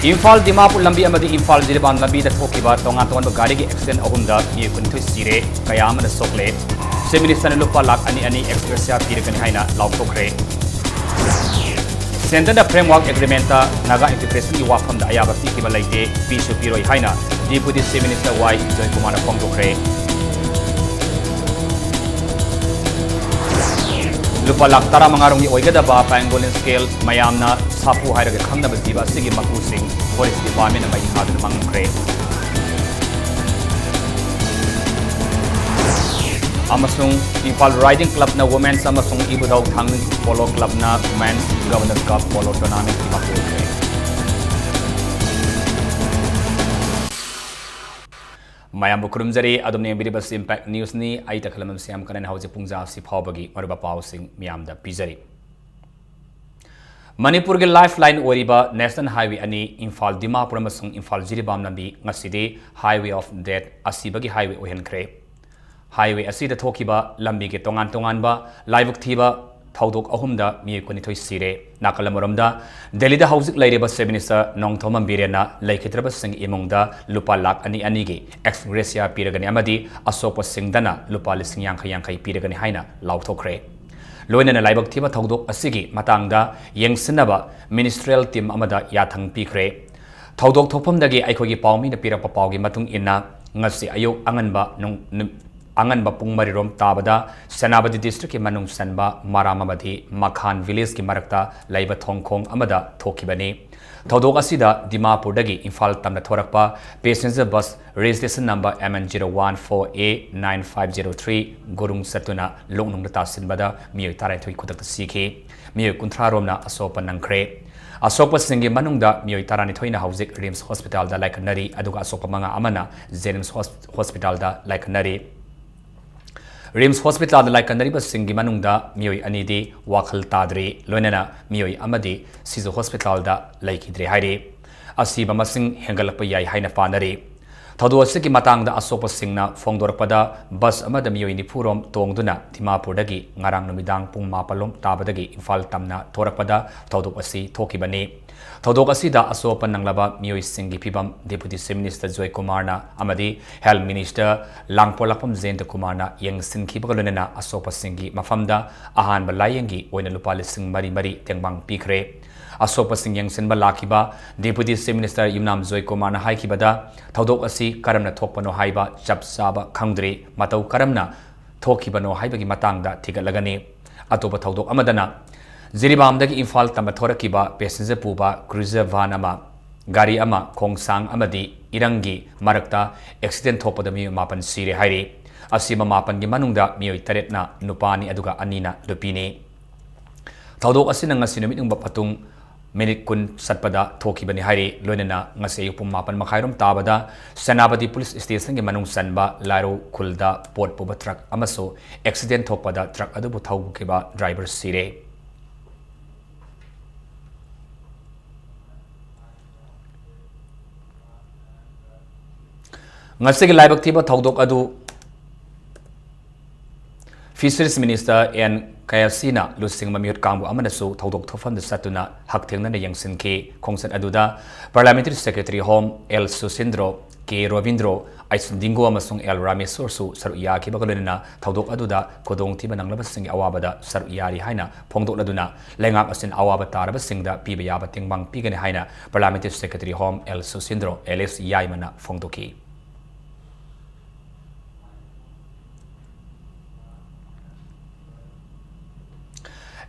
Imphal Dimapur lambi amadi Imphal Jiribam lambi da thokiba tonga tonga gari gi accident ahumda mi kunthoi sire kayam na sokle se minister lupa lak ani expressa pirkani haina laukokre Center da framework agreement ta naga integration gi wafam da ayaba ki balaite pisu piroi haina deputy se minister Y Joy Kumar Fongdokre Lupa lak tara mangarong oigada ba pangolin scale mayamna sapu hairaga khangna badiba sigi maku sing police department mai hadu mangkre amasung Imphal riding club na women's amasung ibudau thangning polo club na men's governor cup polo tournament ki maku Mayam bukurumjari adumne biribas impact news ni ai takhalam siam kanan hauji pungja si phawbagi maruba pawsing miam da pizari Manipur ge lifeline oriba national highway ani Imphal Dimapur amasung Imphal Jiribam lambi ngaside highway of death asibagi highway ohenkre highway asida thokiba lambi ge tongan ba laibuk thiba thaudok ahumda mi konithoi sire nakalamoromda Delhi da hauzik laireba se minister nongthomam birena laikhitraba sing imungda lupa lak ani ge ex gracia piragani amadi asopa singdana lupa lising yang piragani haina lauthokre loinana laibak thiba thaudok asigi matangda yengsinaba ministerial team amada yathang pikre thaudok thopamdagi aikhogi pawmi na pirapa pawgi matung inna ngasi ayok anganba pung marirom tabada Senabadi district ki manung sanba maramamadi Makhan village ki marakta laiba thongkhong amada thokibani thodok asida Dimapur dagi Imphal tamna thorakpa passenger bus registration number MN014A9503 Gurung Satuna longnung ta sinbada mioi tarai thoi khudak sikhe mioi kunthra romna asopa nangkhre Asopa singi manungda mioi tarani thoina hauzik Rims hospital da laikanari aduga asopa manga amana Jenims hospital da laikanari Rims hospital da laikanari ba singi manungda mioi anidi wakhal tadri loinana mioi amadi sizu hospital da laikidre haire asiba masing hengalakpa yai haina panari thodu asiki matangda asopa singna fongdorpada bus amada mioi ni purom tongduna Dimapur dagi ngarang numidang pung mapalom tabadagi Imphal tamna thorakpada thodu asi thokibani Thodok asida asopa nanglaba mioi singi pibam deputy minister Joy Kumar na amadi health minister Langpolapam Zenta Kumar na yang sinki bagalonena asopa singi mafamda ahan balayengi oina lupa lising mari tengbang pikre asopa sing yang sinba lakiba deputy minister Yumnam Joy Kumar na haikibada thodok asi karamna thokpano haiba chap saba khangdri matau karamna thokibano haibagi matangda thigalagani atopa thodok amadana Jiribam dagi Imphal tamba thorakiba passenger puba cruiser van ama gari ama khongsang amadi irangi marakta accident thopada mi mapan sire hairi asima mapan gi manungda mioi taretna nupani aduga anina lupini thodok asina ngasi numit ng patung minute kun satpada thokibani hairi loinana ngase yupum mapan makhairom tabada Senabadi police station gi manung sanba laro khulda port puba truck amaso accident thopada truck adubu thaukiba driver sire Ngasigi laibak thiba thodok adu Fisheries Minister N Kayasina lusing mamiut kangbu amanasu thodok thofam de satuna hakthengna na yangsinke khongsan aduda Parliamentary Secretary Home L Susindro K Ravindro Aisundingo amasung L Ramesorsu saruya ki bagalena thodok aduda kodong thiba nanglaba singi awabada saruyari haina phongdok laduna lengap asin awaba taraba singda piba yaba tingbang pigane haina Parliamentary Secretary Home L Susindro LS Yaimana phongdoki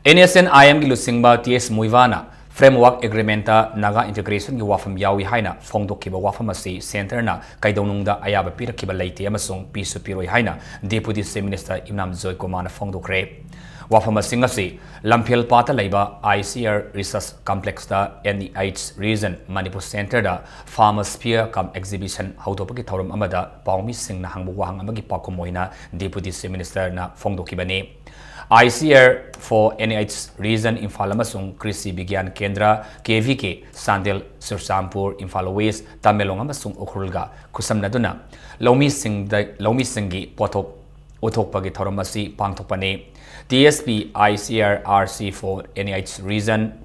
NSN IM gi lusingba TS Muivana framework agreement ta naga integration gi wafam yawi haina fongdokiba wafam asi center na kaidonungda ayaba pirakiba leite amasung pisu piroi haina deputy minister Imnam Joy Kumar fongdokre wafam asingasi lamphel pata leiba ICR research complex da NIH region Manipur center da farmers fair cum exhibition hautopagi thorum amada pawmi singna hangbu wahang amagi pakumoina deputy minister na fongdokibani ICR for NIH region Imphal amasung Krishi Bigyan Kendra KVK Sandel Sursampur Imphal West Tamelong amasung Ukhulga kusamnaduna Lomi Singgi pothok uthokpagi thoramasi pangthokpani TSP ICR RC for NIH region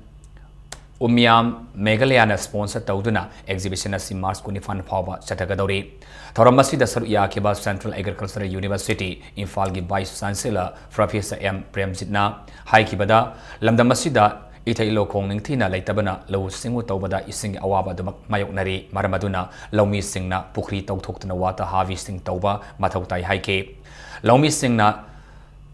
Umyam Megalayana sponsor Tauduna exhibition as Mars Kunifan Power Chatagadori. Thoramasi the Saruya Central Agricultural University, Infalgi Vice Chancellor Professor M. Premjitna, Hai Kibada, Lamdamasida, Itailo Kong Tina Laitabana, Low Singu Tobada, Ising Awaba, the Mayoknari, Maramaduna, Lomi Singna, Pukri Tokutana water harvesting Toba, Matautai Haike. Lomi Singna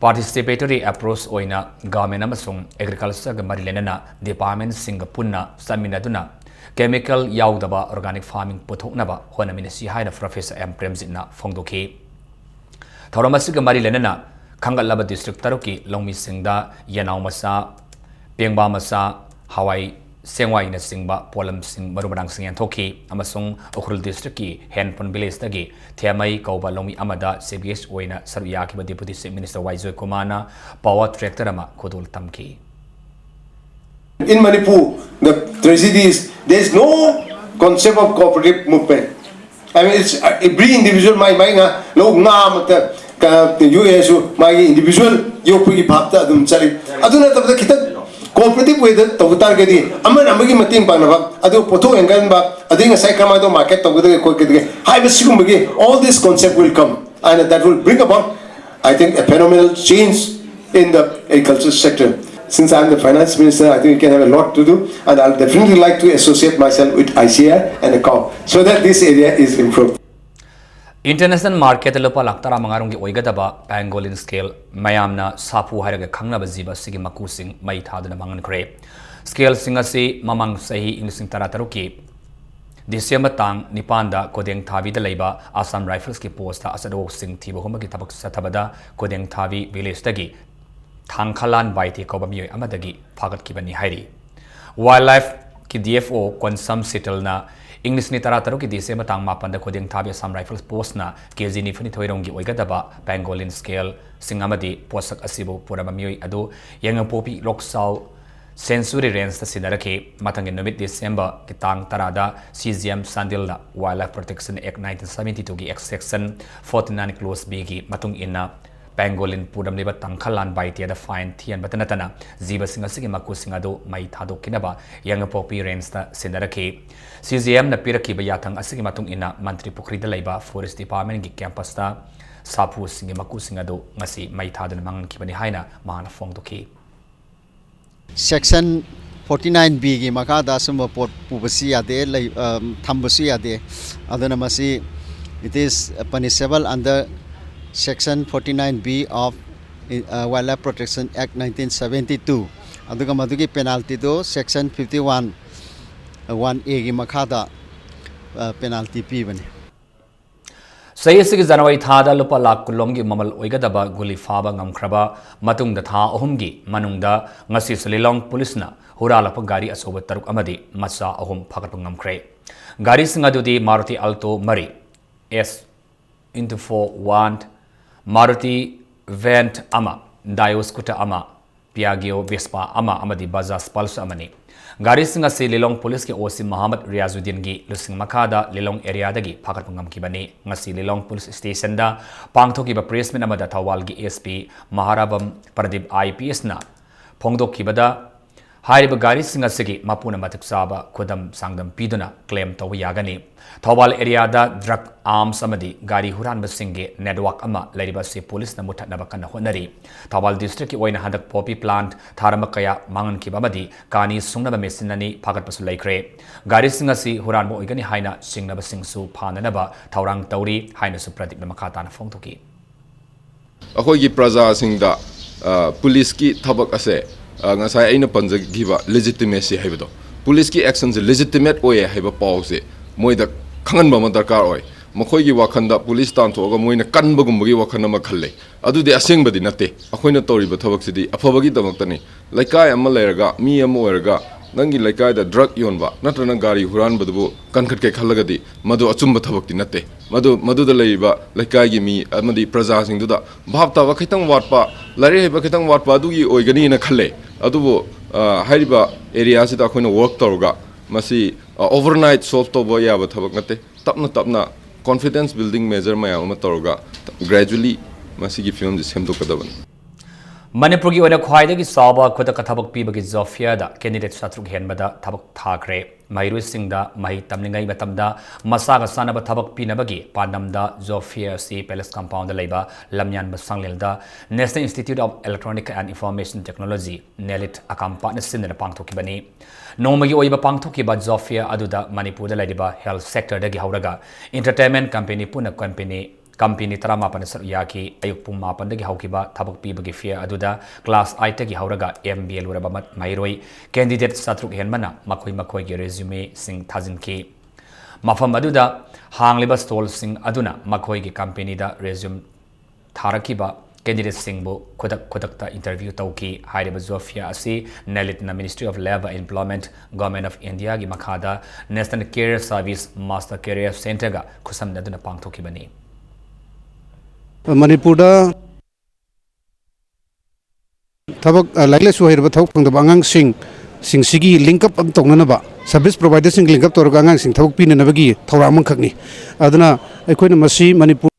participatory approach oina government amasung agriculture ga marilenana department singa punna saminaduna chemical yaudaba organic farming puthoknaba honamina si haina Professor M. Premjitna phongdoki thoramasi ga marilenana khangalaba district taruki longmi singda yanau masa pengba masa hawai sengwai na singba polam sing marubadang singyan thoki amasung Ukhrul district ki Henpon village tagi thiamai kauba longmi amada CBS oina saruya ki deputy chief minister Waijoy Kumana power tractor ama khodul tamki. In Manipur, the tragedy is there is no concept of cooperative movement. I mean, it's every individual my lo nga mata the US my individual yo pui bhapta adum chali aduna tabda kita cooperative way the togutar ke di aman amagi mating pa na ba adu poto engan ba ading sai kama do market togde ko ke high sigum bagi all this concept will come and that will bring about I think a phenomenal change in the agriculture sector. Since I'm the finance minister, I think we can have a lot to do, and I'll definitely like to associate myself with ICI and the COW so that this area is improved. International market lupa laktara mangarungi oigadaba pangolin scale mayamna sapu haraga khangnaba jiba sigi makusing mai thaduna mangan kre scale singasi mamang sahi inglising tarataruki December tang nipanda kodeng thavi da leiba Assam Rifles ki posta asado sing thibo homagi tabak satabada kodeng thavi village tagi Thangkhalan baiti ko bamiyoy amadagi phagat kibani hairi wildlife ki DFO konsam settle na English ni tarataro ki dise matang mapanda kodeng thabi Assam Rifles post na KG ni funi thoirong gi oigadaba pangolin scale singamadi posak asibo pura bamiyoy adu yang popi loksau sensory range ta sinarake matang nomit December ki tang tarada CGM Sandilna Wildlife Protection Act 1972 gi section 49 clause B gi matung inna Pangolin pudam liba tangkhalan baiti ada fine thian batanatana jiba singa sigi maku singa do mai thadok kinaba yang popi range ta sinarake CGM na piraki ba yathang asigi matung ina mantri pukri da leiba forest department gi campus ta sapu singi maku singa do ngasi mai thadana mangan kibani haina man phong doki section 49B gi makada sumba pot pubasi ade thambasi ade adana masi it is punishable under Section 49B of Wildlife Protection Act 1972. Aduga madugi penalty do Section 51 1A gi makhada penalty pi bani. Sayasigi January thada lupa lak kulomgi mamal oigadaba guli faba ngamkraba matung da tha ahumgi manungda ngasi Solilong police na huralapa gari asoba taruk amadi masa ahum phagat ngamkre. Gari singadudi Maruti Alto Mari S into 4 Maruti Vent Ama, Dioscuta Ama, Piaggio Vespa Ama Amadi Bajaj Pulse Amani. Gari singa si Lilong Police ke Osi Muhammad Riazuddin gi lusing makada Lilong area dagi phakat pangam kibani ngasi Lilong Police Station da pangthoki ba pressman amada Thawal gi SP Maharabam Pradip IPS na phongdok kibada Hairiba gari singa sigi mapuna matuk saba khodam sangdam piduna claim taw yagani Thawal area da drug arms amadi gari huran basinge network ama lariba se police na muthat naba kana honari Thawal district ki oina hadak poppy plant tharama kaya mangan ki bamadi kani sungna ba mesinani phagat pasu laikre gari singa si huran bo igani haina singna ba singsu phana ba thawrang tauri haina su pradip na makata na phongthoki akhoi gi praja singda police ki thabak ase ngasai aina panjagiba legitimacy haibodo police ki action je legitimate oye haiba pause moida khangan ba darkar oi makhoi gi wakhanda police tan thoga moina kanba gumbi wakhana ma khalle adu de aseng badi nate akhoina toriba thabak sidi afabagi damak laikai amma leraga mi amma oiraga nangi laikai da drug yonba natrana gari huran badu kankhat ke khallagadi madu achumba thabakti nate madu da leiba laikai gi mi amadi praja sing duda bhabta wa khitang watpa lare heba khitang watpa du gi oigani na khalle adubo hairiba area sida khoina work tawga masi overnight solve to boya ba thabak nate tapna confidence building measure maya ma tawga gradually masi gi film semdo kadaban Manipur की ख्वाई की साब खुद का थबक पीबगी Zofia candidate शत्रु हेनबद थबक थाखरे महिरुसिंग मही तमलिंगई मसाग सानब थबक पीनबगी पानमद जोफिया सी पैलेस कंपाउंड लेबा लमयान सांगलेल national institute of electronic and information technology NIELIT अकाम पान सिंदन पांगथोकिबनी नोमगी ओइबा पांगथोकिबा जोफिया अदुदा मणिपुर लेरिबा हेल्थ सेक्टर दगी हौरगा एंटरटेनमेंट कंपनी पुना कंपनी तरामापन सरुयाकी अयुक पुंग मापन दगी हौकिबा थबक पीबगी फेयर अदुदा क्लास 8 तगी हौरगा MBA लुरबा माइरोई कैंडिडेट सत्रुक हेनमना मखोई मखोई के रेज्यूमे सिंग थाजिनकी मफम अदुदा हांगलिबा स्टॉल सिंग अदुना मखोई की कंपनी दा रेज्यूम थारकीबा कैंडिडेट सिंगबो खुदक इंटरव्यू तौकी हाइरेबा जोफिया असी नेलिटना ministry of labour employment government of India की मखादा national career service master career centre का खुसम नदुना पांगथोकिबनी Manipur tabak laile suhair ba thok pang da bangang sing sigi link up am tong na ba service provider sing link up tor gangang sing thok pin na bagi thora mang khakni aduna aikoina masi Manipur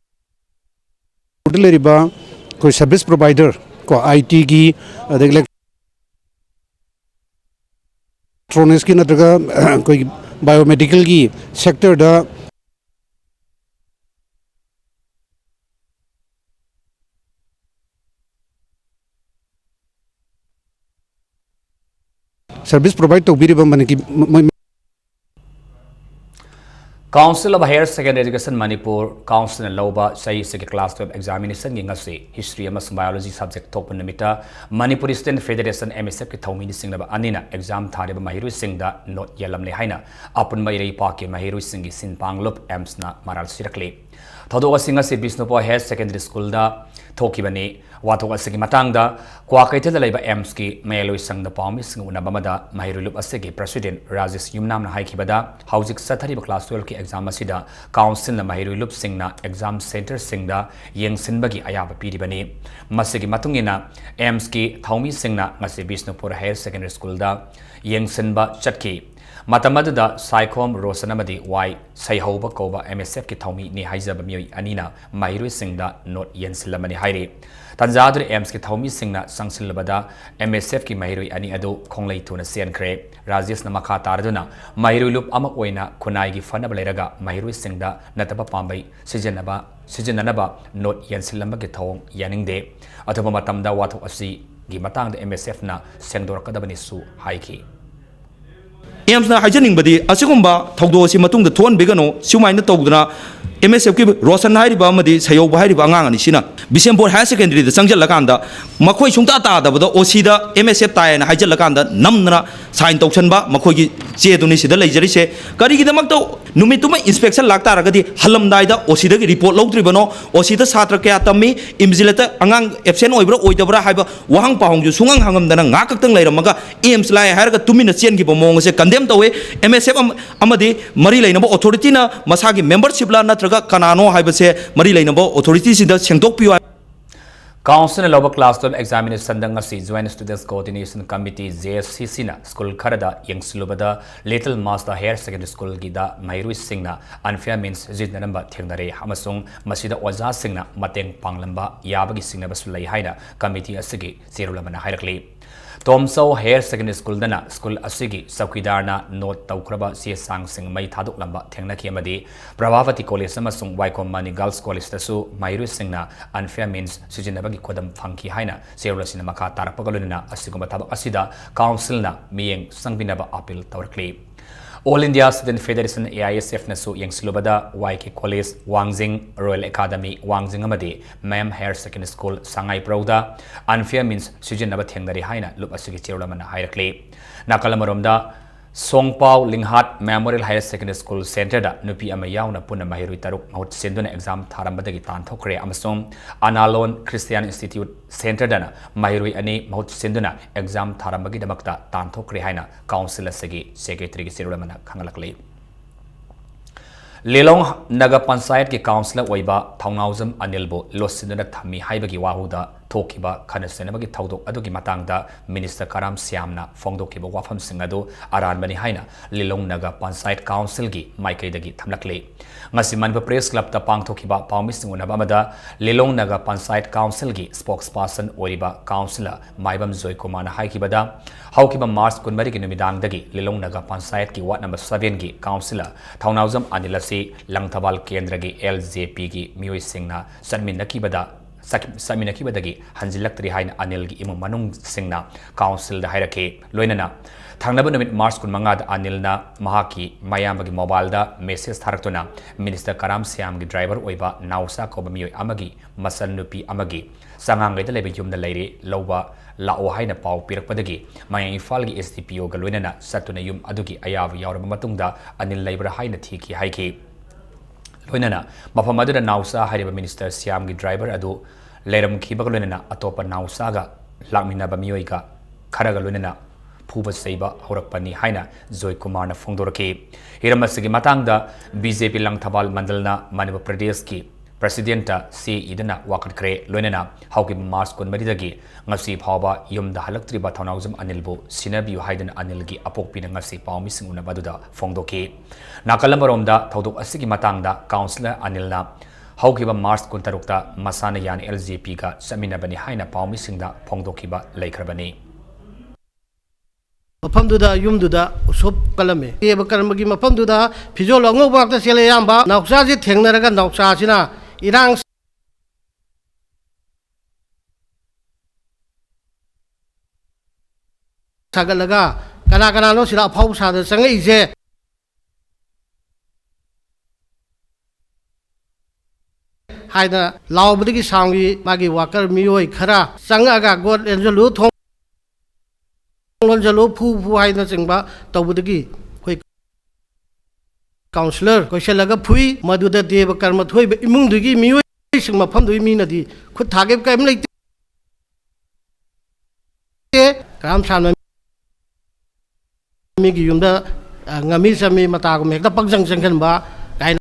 le ba koi service provider ko IT gi electronics ki na daga koi biomedical gi sector da service provide to biri bam ki Council of Higher Secondary Education Manipur Council and Loba say second class 12 examination ngasi history and biology subject top namita Manipur Student Federation MSF ki thawmi ni singlaba anina exam thare ba mahiru singda not yalam le haina apun mai rei pa ke mahiru singi sin panglop AMS na maral sirakle thodo singa se Bisnupo Higher Secondary School da thokibani wathok asigi matangda kwa kaitela leiba AMS ki mayeloi sangda pawmi singu na bamada mahiru lup asigi president Rajesh Yumnam na haikibada hauzik sathari class 12 ki exam asida council na mahiru lup singna exam center singda yengsinbagi ayaba piribani masigi matungina AMS ki thawmi singna ngasi Bisnupur Higher Secondary School da yengsinba chatki Matamada Saikom Rosanamadi Y Sayhoba Koba MSF ki thawmi ni haijaba mioi anina mahiru singda not yensilamani hairi Tanzadri AMS ki thawmi singna sangsilbada MSF ki mahiru ani adu khonglei tuna sian kre Rajesh namakha tarduna mahiru lup ama oina kunai gi fanaba leraga mahiru singda nataba pambai sijanaba not yensilamba ki thawng yaningde athoba matamda wathok asi gi matangda MSF na sengdorakadabani su haiki AMS na haijaning badi asigumba thogdo si matung da thon begano siumai na togduna MSF ki Rosan hairi ba madi sayo ba hairi ba ngang ani sina Bisempur Higher Secondary da sangjal lakanda makhoi sungta ta da bada OC da MSF ta na haijal lakanda namna sign toksan ba makhoi gi che duni sida leijari se kari gi damak to numituma inspection lakta ragadi halam dai da OC da gi report logdri bano OC da satra kya tammi imzilata angang absent oibra oidabra haiba wahang pahong ju sungang hangam dana nga kaktang lairamaga AMS lai harga tumina chen gi bomong se condemn tawe MSF amadi mari lainaba authority na masagi membership la natraga kanano haibase mari lainaba authority sida sengtok piwa Council Lower Class 12 Examination Dangasi Joint Students Coordination Committee JSCC na School Karada Yang Silubada Little Master Higher Secondary School Gida Mairu Singna Unfair Means Zid Namba Thengnare Hamasung Masida Oza Singna Mateng Panglamba Yabagi Singna Basulai Haida Committee Asigi Zirulabana Hairakli Tomso Higher Secondary School Dana School Asigi Sakwidarna Note Taukraba C Sang Sing Mai Thaduk Lamba Thengna Kiamadi Pravavati College Amasung Waikom Mani Girls College Tasu Mairu Singna Unfair Means Sijinabagi Kodam Funky Haina Zirulasi Namaka Tarapagaluna Asiguma Tabak Asida Council na Miyeng Sangbinaba Appeal Tawakli All India Student Federation AISF Nasu Yang Silubada YK College Wangjing Royal Academy Wangjing Amadi Mam Higher Secondary School Sangai Prouda Unfair Means Sijinaba Thengnari Haina Lup Asigi Chirulamana Hairakli Nakalamaromda Songpao Linghat Memorial Higher Secondary School Center da Nupi Amayau na Puna Mahiru Taruk Mahut Senduna exam Tharambadagi Tanthokre Amasong Analon Christian Institute Center dana Mahiru Ani Mahut Senduna exam Tharambagi Damakta Tanthokre Haina Council Sagi Secretary Sirulamana Kangalakli Lelong Naga Panchayat ki Councilor Oiba Thongauzam Anilbo Losinduna Thami Haibagi Wahuda थोकिबा खनसेनबगी थौदोक अदुगी matangda Minister Karam Siamna फोंदोकिबा वाफमसिंग अदु अरानबनी हाइना लिलोंग नगर panchayat council की माइकैदगी थमलकले ngasi Manipur Press Club ta pangthokiba pawmising unaba amada Lilong Naga Panchayat Council gi spokesperson oriba councillor Maibam Joy Kumar na haikibada haukiba March kunmari gi numidangdagi Lilong Naga Panchayat ki ward number 7 gi councillor Thaunawjam Anilasi Langthabal Kendra gi LJP gi mioi singna Saminakibadagi Hanjilaktri haina Anil gi imum manung singna council da hairake loinana Thangnaba numit March kunmanga da Anilna mahaki mayambagi mobile da message tharaktuna Minister Karam Siam gi driver oiba nausa ko bamioi amagi masal nupi amagi sangangai da lebe yumda leire loba lao haina pau pirakpadagi mayang Imphal gi SDPO ga loinana satuna yum adugi ayawa yawraba matungda Anil leibra haina thiki haiki loinana mafam aduna nausa hariba Minister Siam gi driver adu leiram khiba loinana atopa nausa ga lakmina bamioi ga kharaga loinana Puba Saiba Horakpani Haina Joy Kumar na Fongdoraki Hiramasigi Matangda BJP Langthabal Mandalna Manipur Pradesh ki Presidenta C Idana Wakat Kre Loinana Hauki Mars Kun Maridagi Ngasi Phawba Yumda Halaktriba Thaunawjam Anilbu Sinabiu Haidan Anilgi Apokpina Ngasi Pawmising Una Baduda Fongdoki Nakalambaromda Thaudok Asigi Matangda Councillor Anilna Haukiba Mars Kun Tarukta Masana Yan LJP ga Saminabani Haina Pawmisingda Fongdokiba Laikrabani Mafamduda yumduda usop kalame eba karmagi mafamduda phijol angobak ta sele yamba nauksa ji thengnaraga nauksa sina irang sagalaga kana no sila phau sa da sangai je haida lawbudigi sangi magi worker mioi khara sangaga god enjolu thong Jalo pu hai na chingba tawbudagi khoi counselor koiselaga phui maduda deba karma thoi imung dugi mioi sing mafam dui mi na di khut thage kaim leite kam san mi gi yumda ngami sami mata ko mekta pagjang jangkan ba kai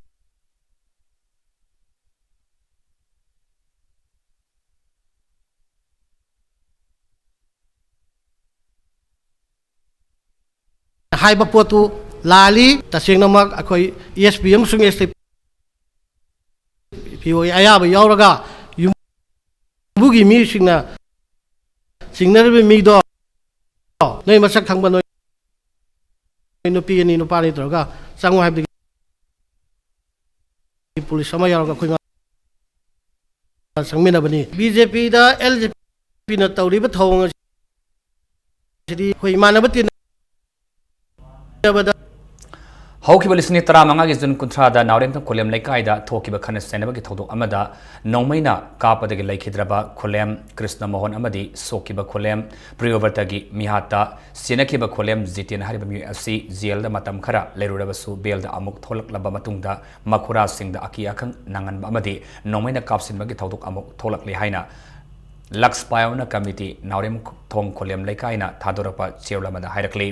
Haiba potu lali tasing namak akoi ESPM sung STP POI ayaba yauraga yumbugi mi singna mi do noi masak thangba noi nupi ni nupa ni troga sangwa haibdi police sama yauraga khoi sangmena bani BJP da LJP na tawriba thawng sidi khoi manabati Haukiba lisni tara manga gi jun kuntra da naurem tam kolem laikaida thokiba khana senaba gi thodok amada nongmaina kapada gi laikhidraba kolem Krishna Mohan amadi sokiba kolem Priyavrata gi mihata senakiba kolem Jiten hariba mi asi jail da matam khara leiruraba su bel da amuk tholak laba matungda makhura sing da aki akhang nangan ba amadi nongmaina kapsinba gi thodok amuk tholak le haina Lux Payona Committee naurem thong kolem laikaina thadorapa chewlamada hairakli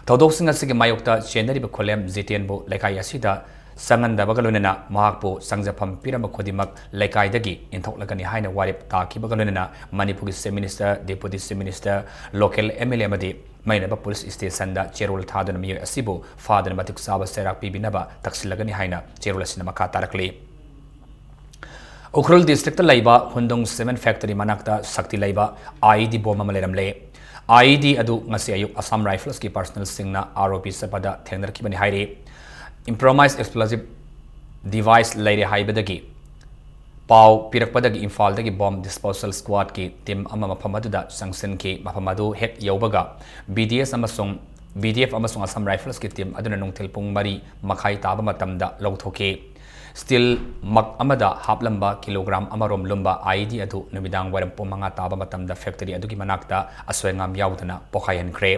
Thodoksinga sigi mayokta chenariba kolem Jitenbu laikai asida sangandaba galunena mahakpu sangjapam pirama khodimak laikaidagi inthoklagani haina warip takiba galunena Manipur Chief Minister Deputy Chief Minister local MLA amadi mainaba police station da cherol thadana mi asibu fadana batik saba serak pibinaba taksilagani haina cherol asina makha tarakli Ukhrul district laiba Hundong Cement Factory manakta sakti laiba IED bomb amaleramle IED adu ngasi ayuk Assam Rifles ki personal singna ROP sapada thengnar ki bani haire improvised explosive device laire haibadagi pau pirakpadagi Imphal dagi bomb disposal squad ki team ama maphamadu sanction ki maphamadu hek yobaga BDF amasung Assam Rifles ki team aduna nungthil pung mari makhai taba matamda lawthoke Still mak amada haplamba kilogram amarom lumba IED adu numidang waram pumanga taba matamda factory adu ki manakta aswengam yaudana pokhayan kre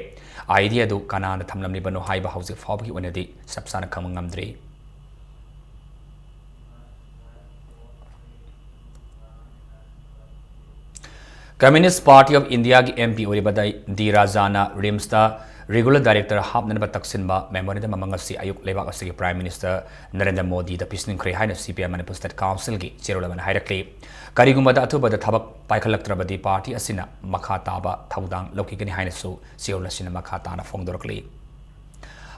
IED adu kanana thamlamni bano haiba hausi fawbi onedi sapsana khamangamdri Communist Party of India ki MP oribadai D Rajana Rimsta Regular Director Hapnaba Taksinba, Memorandum among us Ayuk Levak Prime Minister Narendra Modi, the Pisning Krehina CPM Manipur State Council, Cherolan Hierarchy. Karigumba Atuba the Tabak Paikalaktrabadi Party Asina, Makataba, Taudang, Lokikani Hainesu, Seolasina Makatana Fongdorkli.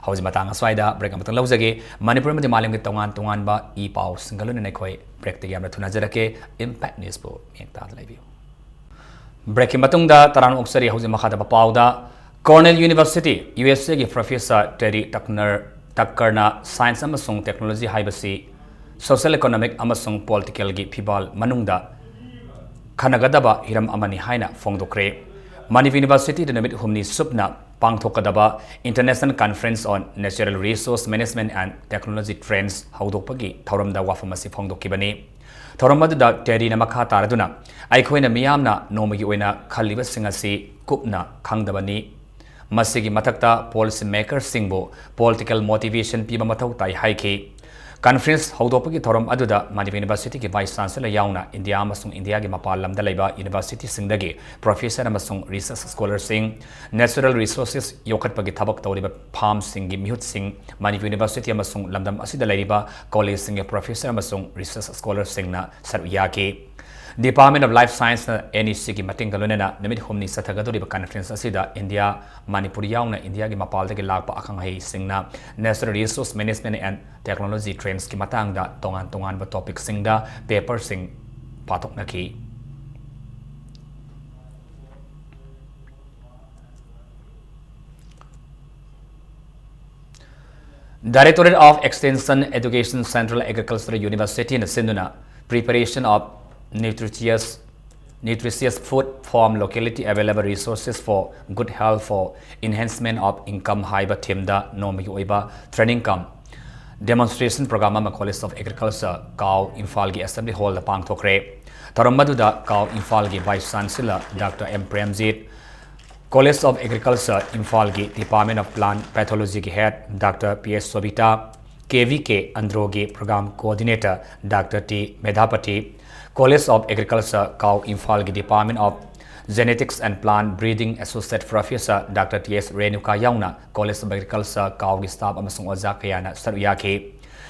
How's Matanga Swida, break up the Lozage, Manipur Malim Tongan Tonganba, E. Pau, Singalun Nekoi, break the Yamra Tunazarake, Impact Nisbo, Yankta Levy. Breaking Matunda, Taran Oxari, How's Makata Pauda, Cornell University, USA Professor Terry Tuckerna, Science Amasung Technology Hibasi, Social Economic Amasung Political Gi Pibal Manungda, Kanagadaba Hiram Amani Haina Fongdokre, Manipur University, the Namit Humni Supna, Pangtokadaba, International Conference on Natural Resource Management and Technology Trends, Haudopagi, Tauramda Wafamasi Fongdokibani. Tauramada Terry Namaka Taraduna, Aikoina Miamna, Nomagi Wena, Kaliba Singasi, Kupna, Kangdabani, Masigi Matakta, policy makers Singbo, political motivation Piba Matau Tai Haiki. Conference Haudopagi Toram Aduda, Manipur University Vice Chancellor Yauna, India Amasung India Mapalam Dalaiba, University Singdagi, Professor Amasung Research Scholar Singh, Natural Resources Yokat Pagi Tabak Tauriba, Palm Singh, Mihut Singh, Manipur University Amasung Lamdam Asidalaiba, College Singh, Professor Amasung Research Scholar Singh na Saruyaki. Department of Life Science na NEC ki mating kalunena namit humni sathagadori ba conference asida India Manipur yauna India gi mapal de lakpa akhang hai singna Natural Resource Management and Technology Trends ki matang da tongan ba topic singda paper sing patok na ki Directorate of Extension Education Central Agricultural University in Sinduna preparation of nutritious food from locality available resources for good health for enhancement of income haiba themda nomi oiba training kam demonstration program ama College of Agriculture Kau Imphal gi Assembly Hall da pangthokre tharammaduda Kau Imphal gi Vice Chancellor Dr. M. Premjit College of Agriculture Imphal gi Department of Plant Pathology gi Head Dr. P.S. Sobita KVK Androgi Program Coordinator Dr. T. Medhapati College of Agriculture Kau Imphal gi Department of Genetics and Plant Breeding Associate Professor Dr. T.S. Renuka Yauna College of Agriculture Kau gi staff amasung oja kayana saruyaki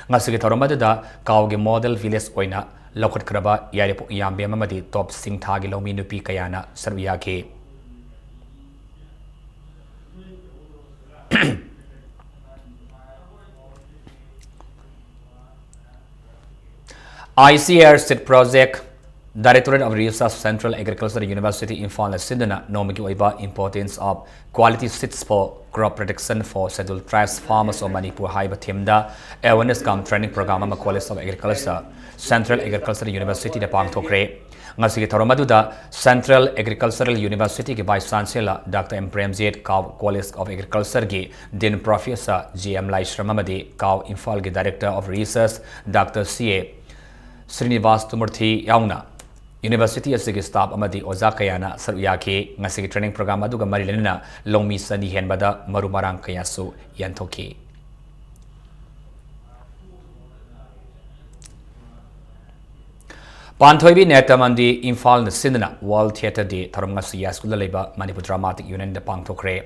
ngasigi thoromadada Kau gi model village oina lokhat kraba yaripu yambe mamadi top singtha gi lomi nupi kayana saruyaki ICR State Project Directorate of Research Central Agricultural University Imphal Sindana Nomigi Oiba importance of quality seeds for crop protection for scheduled tribes farmers of Manipur Haiba Timda awareness come training program ama College of Agriculture Central Agricultural University de Pangthokre Ngasigi Thoromaduda Central Agricultural University ki Vice Chancellor Dr. M. Premjit Kau College of Agriculture ki Din Professor G.M. Laishramamadi Kau Imphal ki Director of Research Dr. C.A. Srinivas Tumurthi Yauna University asigi staff amadi oja kayana saruyaki ngasigi training program aduga marilena longmi sani henbada marumarang kayasu yanthoki Panthoibi netamandi Imphal na Sindana World Theatre Day tharom ngasi yaskula leba Manipur Dramatic Union de pangthokre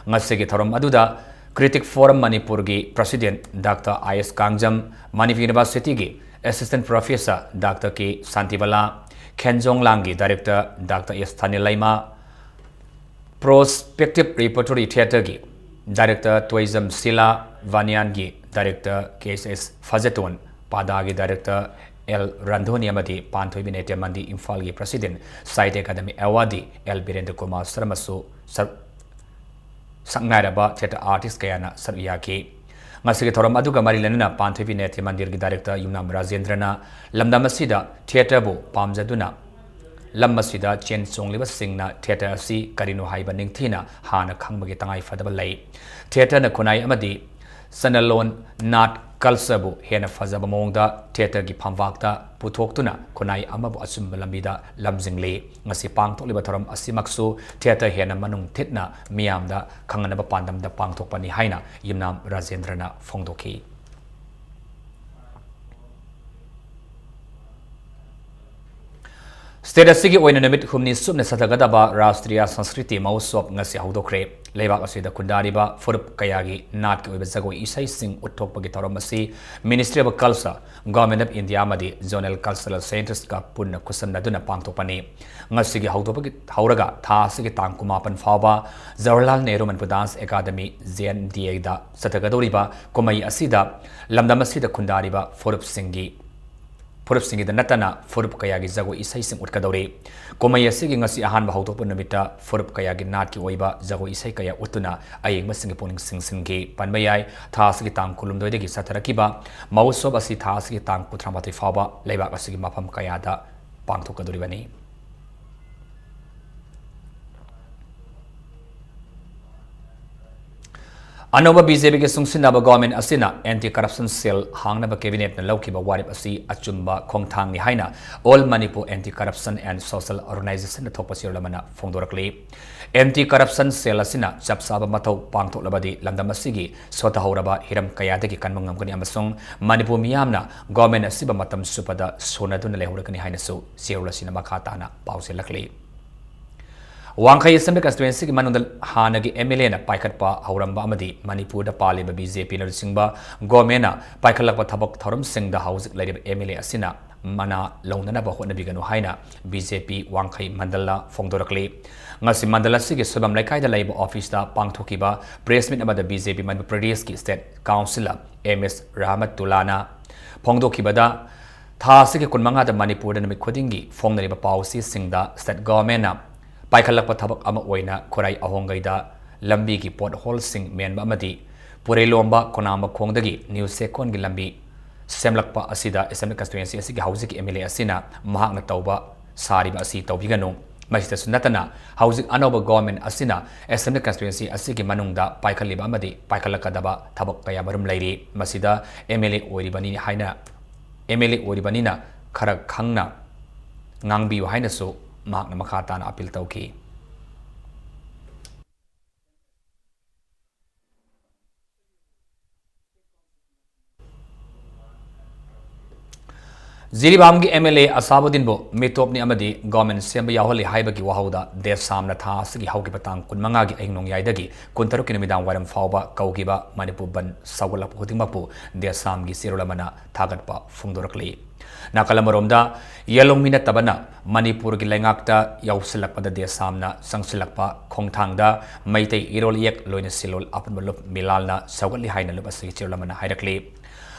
ngasigi tharom aduda Critic Forum Manipur gi President Dr. I.S. Kangjam Manipur University gi Assistant Professor Dr. K. Santivala Kenjong Langi Director Dr. S. Thanilaima Prospective Repertory Theatre gi Director Tourism Sila Vanyan gi Director KSS Fazetun Pada gi Director L. Randhoni Amadi Panthoibi Netamandi Imphal gi President Site Academy Awadi L. Birendra Kumar Sarmasu Sangairaba Theatre Artist Kayana Saruyaki Ngasigi thoram aduga marilanana Panthoibi Nethi Mandir gi Director Yumnam Rajendrana Lamdamasida Theatre bu Pamjaduna Lammasida Chen Songliba Singna Theatre asi Karino Haiba Ningthina Hana Khangmagi Tangai Fadaba Lay Theatre na Kunai Amadi Sanalon Nat Kalsabu Hena Fazaba Mongda Theatre gi Pamwakta Puthokhtuna Kunai Amabu Asumba Lambida Lamjingli Ngasi Pangthokliba thoram asimaksu Theatre Hena Manung Thitna Miyamda Khanganaba Pandamda Pangthokpani Haina Yumnam Rajendrana Fongdoki State asigi oina namit humni subna satagadaba Rastriya Sanskriti Mahotsav ngasi haudokre leibak asida kundariba furup kayagi nat ki oiba jagoi isai sing uthokpagi tawram asi Ministry of Culture Government of India amadi Zonal Cultural Centers ka punna kusamnaduna pangthokpani ngasigi hauraga tha asigi tang kumapan fawba Jawaharlal Nehru Manipur Dance Academy JNDA da satagadoriba komai asida lamdam asida kundariba furup singi Furup singi da natana furup kayagi jago isai sing utkadori komai asigi ngasi ahan ba hautopa namita furup kayagi nat ki oiba jago isai kaya utuna ayeng masingi poning singsingi panmayai tha asigi tang kulum doidegi satarakiba Mahotsav asi tha asigi tang kuthramati fawba leibak asigi mafam kaya da pangthokadori bani Anova BJP ke sungsinaba government asina anti-corruption cell hangnaba cabinet na laukiba warip asi achumba khongthang ni haina All Manipur Anti-Corruption and Social Organization na thokpasir lamana phongdorakli anti-corruption cell asina chapsaba mathau pangthoklabadi lamdam asigi sota hauraba hiram kayadagi kanmangamkani amasung Manipur miyamna government asiba matam supada sonaduna lehurakani haina su sirula sinama khatana pauselakli Wangkai Assembly Constituency ki manundal hanagi MLA na paikatpa hauramba amadi Manipur da paliba BJP na singba government na paikalakpa thabak thoram singda house lairib MLA asina mana launana ba hotna biganu haina BJP Wangkai mandala phongdorakli ngasi mandala sigi subam laikai da laiba office da pangthokiba press meet amada BJP Manipur Pradesh ki state councilor MS Rahmatulana phongdokibada tha sigi kunmanga da Manipur da namit khodingi phongnariba policy singda state government na Paikalakpa thabak ama oina korai ahongaida lambi ki pothole sing menba amadi purelomba konamba khongdagi new second gi lambi semlakpa asida Assembly Constituency asigi housing MLA asina mahakna tauba sariba asi taubiganu masita sunatana housing anoba government asina Assembly Constituency asigi manungda paikaliba amadi paikalakadaba thabak kaya marum lairi masida MLA oiribani haina MLA oiribanina khara khangna ngangbi haina so mahakna makhatana appeal tauki Ziribamgi MLA Asabudin bo mitopni amadi government semba yaholi haibagi wahauda desamna tha asigi haugi patang kunmanga gi aingnong yaidagi kuntaru kinamidang waram fawba kaugiba Manipur ban sawalap hodingmapu desam gi sirulamana thagatpa phungdorakli Nakalamoromda yelong mina tabana Manipur gi lengakta yausilakpada desamna sangsilakpa khongthangda maitei irol yek loina silol apanmalup milalna sawali haina lup asigi sirulamana hairakli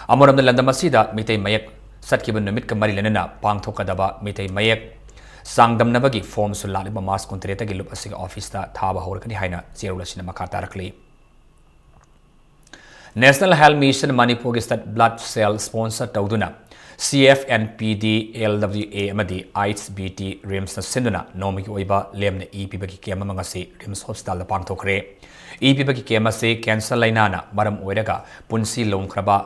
Amoromda landamasida mitei mayak Satkiban numit kamari lenana pangthokadaba mitei mayek sangdamnabagi form sulaliba mas kontreta gi lup asig office ta thaba horkani haina zerulashina makatarakli National Health Mission Manipur gi stat blood cell sponsor tawduna CFNPD LWA amadi IHBT RIMS na sinduna nomigi oiba lemna EPBagi kema mangasi RIMS hospital da pangthokre EPBagi kema se cancer lainana maram oiraga punsi longkraba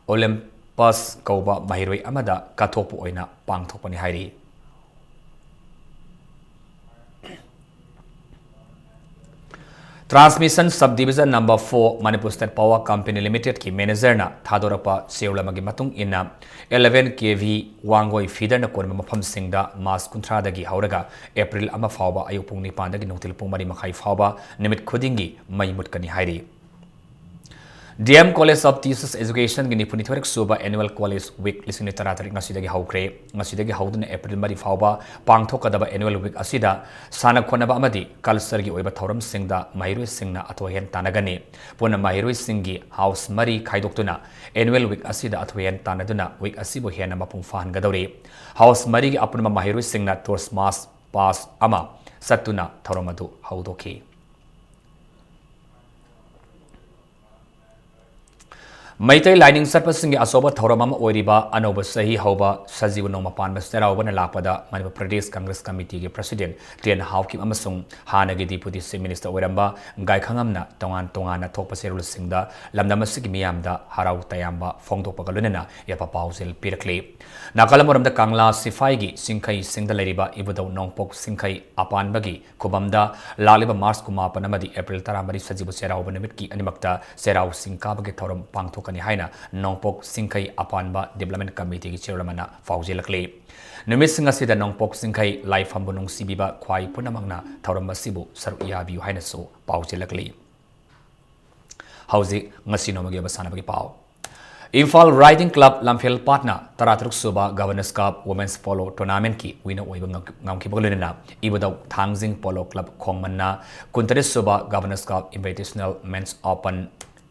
Olympus kauba mahiroi amada kathopu oina pangthokpani hairi Transmission Subdivision number 4 Manipur State Power Company Limited ki manager na thadorapa seulamagi matung inna 11 kV wangoi feeder na konma mafam singda mas kunthra dagi hauraga April ama fawba ayupung ni pandagi nungtil pung mari makhai fawba nimit khudingi mai mutkani hairi DM College of Teachers Education gini punithorik suba annual college week lisini taratari ngasidagi haukre ngasidagi hauduna April mari fawba pangthokadaba annual week asida sana khonaba amadi culture gi oiba thoram singda mahiroi singna athohen tanagani puna mahiroi singi house mari khaidoktuna annual week asida athohen tanaduna week asibo hena mapung fahan gadori house mari gi apunma mahiroi singna tours mass pass ama satuna thoromadu haudoki Maitai lining sarpasingi asoba thoramam oiriba anoba sahi hauba sajibu noma panba serauba na lakpada Manipur Pradesh Congress Committee gi President Tian Hawkim amasung hanagi Deputy Chief Minister oiramba gai khangamna tongan na thokpa serul singda lamdamasigi miyamda harau tayamba phongdokpa galunena yapa pausel pirakli nakalamoramda Kangla Sifai gi singkai singda leriba ibudau nongpok singkai apanbagi kubamda laliba March kumapan amadi April 13 sajibu serauba nimit ki animakta serau singkabagi thoram pangthok ꯄꯥꯡꯊꯣꯛꯀꯅꯤ ꯍꯥꯏꯅ ꯅꯣꯡꯄꯣꯛ ꯁꯤꯡꯈꯩ ꯑꯄꯥꯟꯕ development ꯀꯃꯤꯇꯤꯒꯤ ꯆꯦꯌꯔꯃꯦꯟꯅ ꯐꯥꯎꯖꯦꯜꯂꯛꯂꯤ ꯅꯨꯃꯤꯠꯁꯤꯡ ꯑꯁꯤꯗ ꯅꯣꯡꯄꯣꯛ ꯁꯤꯡꯈꯩ ꯂꯥꯏꯐꯝꯕꯨ ꯅꯨꯡꯁꯤꯕꯤꯕ ꯈ꯭ꯋꯥꯏ ꯄꯨꯝꯅꯃꯛꯅ ꯊꯧꯔꯝ ꯑꯁꯤꯕꯨ ꯁꯔꯨꯛ ꯌꯥꯕꯤꯌꯨ ꯍꯥꯏꯅꯁꯨ ꯄꯥꯎꯖꯦꯜꯂꯛꯂꯤ ꯍꯧꯖꯤꯛ ꯉꯁꯤ ꯅꯣꯡꯃꯒꯤ ꯑꯣꯏꯕ ꯁꯥꯟꯅꯕꯒꯤ ꯄꯥꯎ Imphal Riding Club Lamphel Patna Taratruk Suba Governors Cup Women's Polo Tournament ki winner oiba ngamkibagolina ibadaw Thangjing Polo Club Khongmanna Kuntaris Suba Governors Cup Invitational Men's Open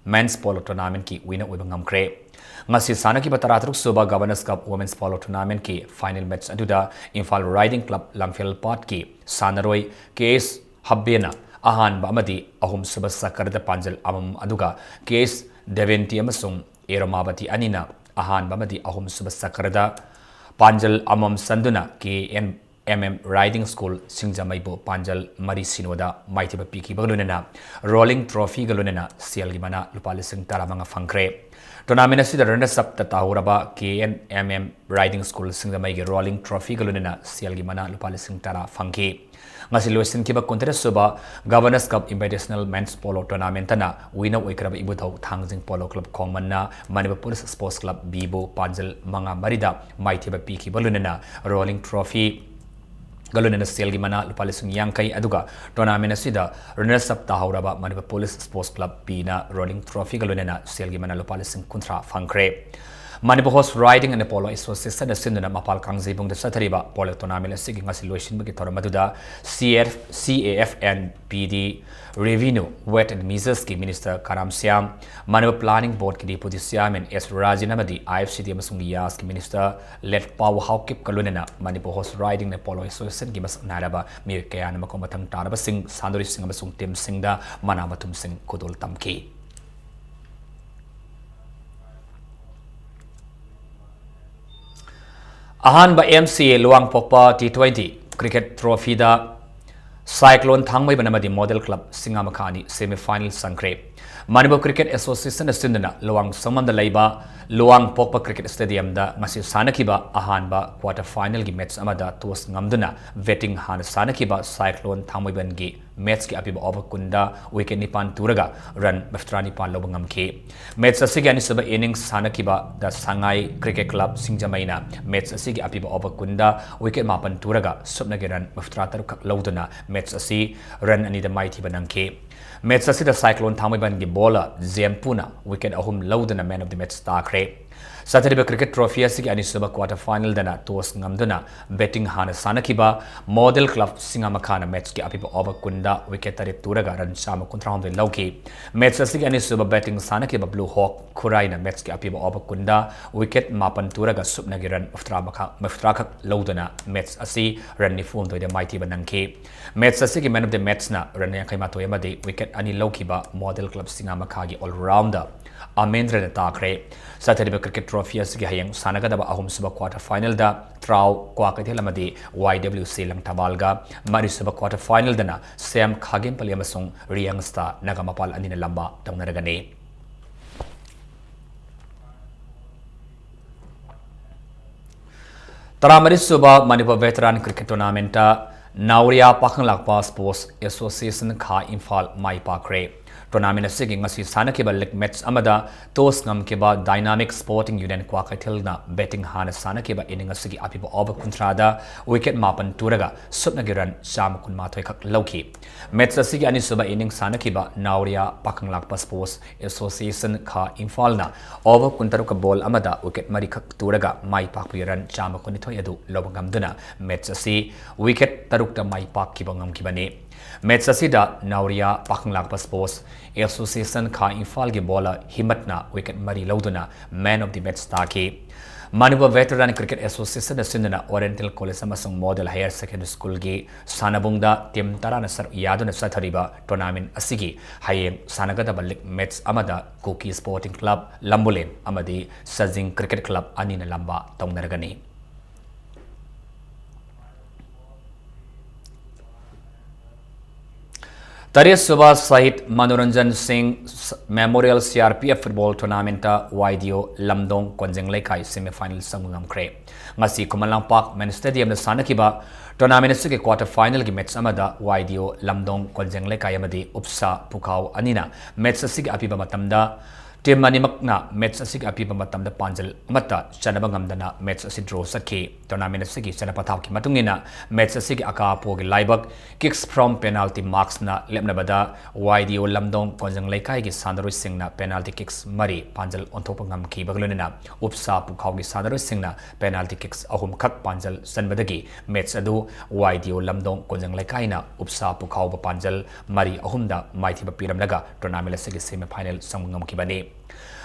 Men's Polo Tournament ki winner oiba ngamkre ngasi sanaki ba Taratruk Suba Governors Cup Women's Polo Tournament ki final match aduda Imphal Riding Club Lamphel Pat ki Sanaroi KS Habbena ahan ba amadi ahum suba sakarda panjal amam aduga KS Deventi amasung Eromabati Anina ahan bamadi ahum suba sakarada panjal amam sanduna KNMM Riding School Singjamaibo panjal mari sinoda maitiba piki baglunena rolling trophy galunena sialgimana lupalising taramanga fangkre tournament asida runners up tatahuraba KNMM Riding School Singjamai rolling trophy galunena sialgimana lupalising tara fangki ngasi loisin kiba contest suba Governors Cup Invitational Men's Polo Tournament na winner oikraba ibuthaw Thangjing Polo Club Khongmanna Manipur Sports Club Bibo Panjal manga marida maithiba piki balunena rolling trophy galunena selgi mana lupalisung yangkai aduga tournament asida runners up tahawraba Manipur Police Sports Club Bina rolling trophy galunena selgi mana lupalisung kuntra fangkre Manipur Horse Riding and Polo Association asinduna mapal kangjibung da sathariba polo tournament asigi ngasi loisin bagi thoramaduda CAF and PD Revenue Wet and Measures ki Minister Karam Siam Manipur Planning Board ki Deputy Chairman S Rajinamadi IFCD amasung Yas ki Minister Let Pau Haukip kalunena Manipur Horse Riding and Polo Association ki mas naraba mi kaya na makomatang taraba sing sandori sing amasung team sing da manamatum sing kudul tamki Ahanba MCA Luang Pokpa T20 Cricket Trophy da Cyclone Thangmai Banamadi Model Club Singamakani Semi-Final Sankre Manipur Cricket Association asinduna Luang Samanda Laiba Luang Pokpa Cricket Stadium da ngasi sanakiba ahanba quarter final gi match amada tos ngamduna vetting han sanakiba Cyclone Thangmai ban gi match ki apiba over kunda wicket nipan turaga run maftrani pan lob ngamke match asigi ani saba innings sanakiba da Sangai Cricket Club Singjamaina match asigi apiba over kunda wicket mapan turaga subna ge run maftratar loduna match asi run ani da mighty banangke match asida Cyclone Thangmai ban gi bowler Zempuna wicket ahum loduna man of the match star kre Saturday Cricket Trophy asigi ani suba quarter final dana tos ngamduna betting hana sanakiba Model Club Singamakana match ki apiba over kunda wicket tare turaga run chama kuntraund de lauki match asigi ani suba betting sanakiba Blue Hawk Khuraina match ki apiba over kunda wicket mapan turaga subna gi run maftraka loduna match asi run ni phone de mighty banangki match asigi man of the match na run yakai matoi amadi wicket ani laukiba Model Club Singamakha gi all rounder Amendra na takre Saturday Cricket Trophy asigi hayang sanagadaba ahum suba quarter final da Trau Kwakathelamadi YWC Langtabalga mari suba quarter final dana Sam Khagem Paliamasung Riang Star Nagamapal anina lamba taunaragane Taramari suba Manipur Veteran Cricket Tournament Nauria Pakanglakpa Sports Association Kha Imphal Mai Pakre Tournament asigi ngasi sanakiba leg match amada tos ngamkiba Dynamic Sporting Union Kwakaithilna betting hana sanakiba inning asigi apiba over kuntrada wicket mapan turaga subna giran cham kunma thoi khak lauki match asigi ani suba inning sanakiba Nauria Pakanglakpa Sports Association Kha Imphal na over kuntaruka ball amada wicket mari khak turaga mai pakpiran cham kunni thoi adu lobangamduna match asi wicket tarukta mai pak kibangam kibane match asida Nauria Pakanglakpa Sports Association Kha Imphal gi bowler Himatna wicket mari loduna man of the match taki Manipur Veteran Cricket Association asinduna Oriental College amasung Model Higher Secondary School gi sanabungda team tarana sar yaduna sathariba tournament asigi hayeng sanagadaba league match amada Cookie Sporting Club Lambulem amadi Sajing Cricket Club anina lamba taunaragani Tariya Subha Sahit Manoranjan Singh Memorial CRPF Football Tournament YDO Lamdong Konjeng Laikai semi-final sangungam kre ngasi Kumalang Park Main Stadium na sanakiba tournament asigi quarter final gi match amada YDO Lamdong Konjeng Laikai amadi Upsa Pukau anina match asigi apiba matamda team अनिमकना match असिग अपीब मतमदा पांजल मत्ता चनबा ngamdana match असि draw सखी tournament असिगी चनपथाव की मतुंगिना मैच असिगी अकापोगी लाइबक किक्स फ्रॉम पेनाल्टी मार्क्स ना लेपनबदा वाइडियो लमदोंग कोंजंग लेकाई की सानरोय सिंगना पेनाल्टी किक्स मरी पांजल ओंथोप ngamki बगलोनिना उपसा पुखावगी सानरोय सिंगना पेनाल्टी किक्स अहुम खक पांजल सनबदगी मैच अदु वाइडियो लमदोंग कोंजंग लेकाइना उपसा पुखाव पांजल मरी अहुमदा माइथिबा पिरमलगा टूर्नामेंट असिगी सेमीफाइनल संगमकी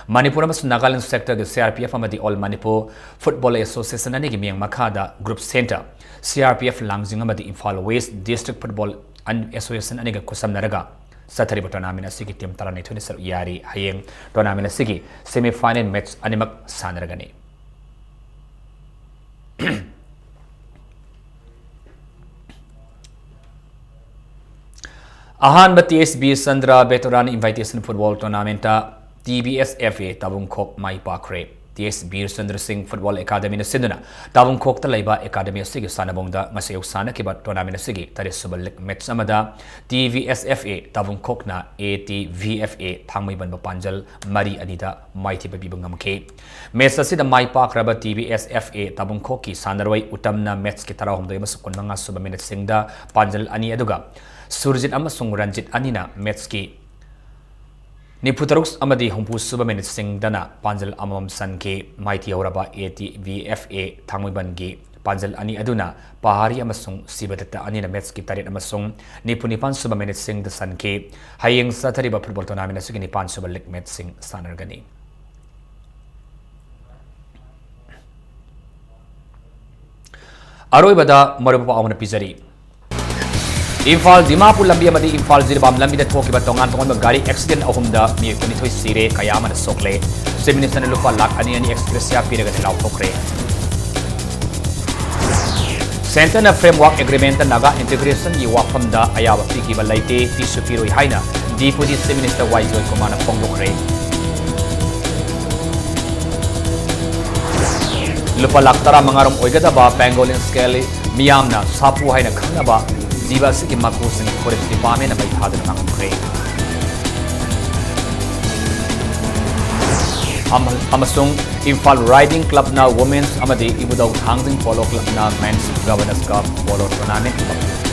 Manipur amas Nagaland sector ge CRPF amadi All Manipur Football Association ani gi miyang makhada group center CRPF Langjing amadi Imphal West District Football Association ani ga kusam naraga sathari tournament asigi team tarani thoni sar yari hayeng tournament asigi semi final match animak sanaragani Ahan TSB Sandra Veteran Invitation Football Tournament TBSFA Tabung Kok Mai Pakre TSB Sandra Singh Football Academy na Sinduna Tabung Kok Talaiba Academy Sigi Sanabongda Masayo Sana Kibat Tournament Sigi Tarisubal Match Amada TVSFA Tabung Kok na ATVFA Thangmai Ban Panjal Mari Anida Mighty Babibungam K Match Asida Mai Pak Raba TVSFA Tabung Kok ki Sanarway Utamna Match Kitarahum de Masukun Manga Subaminute Singda Panjal Ani Aduga Surjit Amasung Ranjit Anina Match ki Niputarux amadi humpu suba minute sing dana panjal amam san ke mighty auraba ATVFA thangmiban gi panjal ani aduna pahari amasung sibadata ani na match ki tarit amasung nipunipan suba minute sing the san ke hayeng sathari ba football tournament asigi nipan suba leg match sing sanargani aroi bada marupa amana pizari Imphal Dimapur lambi amadi Imphal Zirbam lambi da thokiba tongan gari accident ahumda mi kunithoi sire kayama na sokle seminister lupa lakh ani expressya piraga thilau thokre Center na framework agreement naga integration yi wafam da ayaba piki balaite ti supiroi haina deputy minister Waijoy Kumana pongdokre lupa lakh tara mangarom oigada ba pangolin scale miyamna sapu haina khana ba Jiva Siki Makus and Forest Department of Father Nakre Amasung Imphal Riding Club now Women's Amadi Ibudau Hanging Polo Club now Men's Governors Cup Polo Tournament